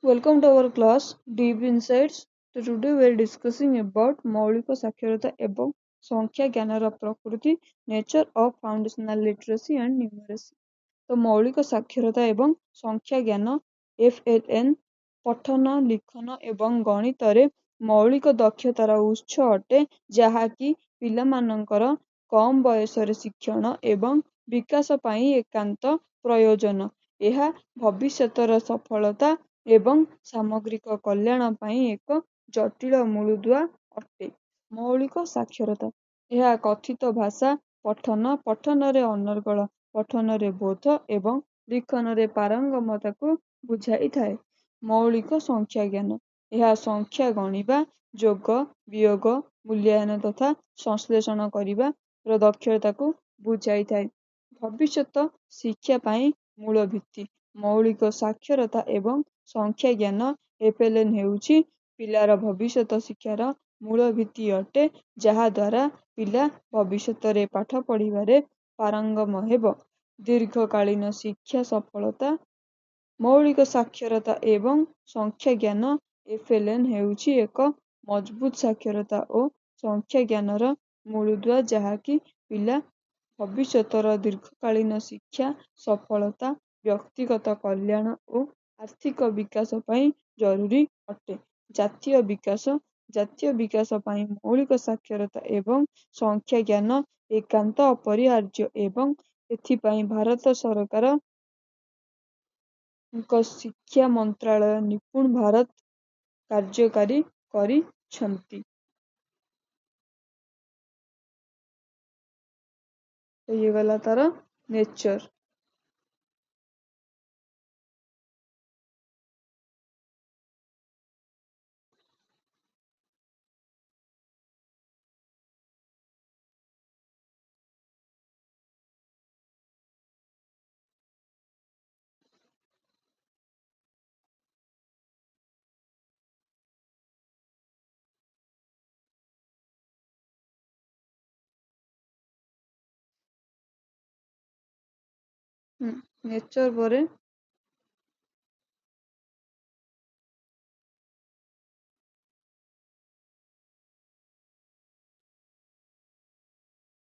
Welcome to our class Deep Insights. So today we are discussing about ମୌଳିକ ସାକ୍ଷରତା ଏବଂ ସଂଖ୍ୟା ଜ୍ଞାନର ପ୍ରକୃତି, nature of foundational literacy and numeracy. ତ ମୌଳିକ ସାକ୍ଷରତା ଏବଂ ସଂଖ୍ୟା ଜ୍ଞାନ FLN ପଠନ, ଲିଖନ ଏବଂ ଗଣିତରେ ମୌଳିକ ଦକ୍ଷତାର ଉତ୍ସ ଅଟେ, ଯାହାକି ପିଲାମାନଙ୍କର କମ ବୟସରେ ଶିକ୍ଷଣ ଏବଂ ବିକାଶ ପାଇଁ ଏକାନ୍ତ ପ୍ରୟୋଜନ। ଏହା ଭବିଷ୍ୟତର ସଫଳତା ଏବଂ ସାମଗ୍ରିକ କଲ୍ୟାଣ ପାଇଁ ଏକ ଜଟିଳ ମୂଳଦୁଆ ଅଟେ। ମୌଳିକ ସାକ୍ଷରତା ଏହା କଥିତ ଭାଷା ପଠନ, ପଠନରେ ଅନର୍ଗଳ, ପଠନରେ ବୋଧ ଏବଂ ଲିଖନରେ ପାରଙ୍ଗମତାକୁ ବୁଝାଇଥାଏ। ମୌଳିକ ସଂଖ୍ୟା ଜ୍ଞାନ ଏହା ସଂଖ୍ୟା ଗଣିବା, ଯୋଗ, ବିୟୋଗ, ମୂଲ୍ୟାୟନ ତଥା ସଂଶ୍ଳେଷଣ କରିବାର ଦକ୍ଷତାକୁ ବୁଝାଇଥାଏ। ଭବିଷ୍ୟତ ଶିକ୍ଷା ପାଇଁ ମୂଳ ଭିତ୍ତି। ମୌଳିକ ସାକ୍ଷରତା ଏବଂ ସଂଖ୍ୟା ଜ୍ଞାନ FLN ହେଉଛି ପିଲାର ଭବିଷ୍ୟତ ଶିକ୍ଷାର ମୂଳ ଭିତ୍ତି ଅଟେ, ଯାହାଦ୍ୱାରା ପିଲା ଭବିଷ୍ୟତରେ ପାଠ ପଢ଼ିବାରେ ପାରଙ୍ଗମ ହେବ। ଦୀର୍ଘକାଳୀନ ଶିକ୍ଷା ସଫଳତା। ମୌଳିକ ସାକ୍ଷରତା ଏବଂ ସଂଖ୍ୟା ଜ୍ଞାନ FLN ହେଉଛି ଏକ ମଜବୁତ ସାକ୍ଷରତା ଓ ସଂଖ୍ୟା ଜ୍ଞାନର ମୂଳଦୁଆ, ଯାହାକି ପିଲା ଭବିଷ୍ୟତର ଦୀର୍ଘକାଳୀନ ଶିକ୍ଷା ସଫଳତା, ବ୍ୟକ୍ତିଗତ କଲ୍ୟାଣ ଓ ଆର୍ଥିକ ବିକାଶ ପାଇଁ ଜରୁରୀ ଅଟେ। ଜାତୀୟ ବିକାଶ। ଜାତୀୟ ବିକାଶ ପାଇଁ ମୌଳିକ ସାକ୍ଷରତା ଏବଂ ସଂଖ୍ୟା ଜ୍ଞାନ ଏକାନ୍ତ ଅପରିହାର୍ଯ୍ୟ ଏବଂ ଏଥିପାଇଁ ଭାରତ ସରକାର ଶିକ୍ଷା ମନ୍ତ୍ରାଳୟ ନିପୁଣ ଭାରତ କାର୍ଯ୍ୟକାରୀ କରିଛନ୍ତି। ଇଏ ଗଲା ତାର ନେଚର। ନେଚର ପରେ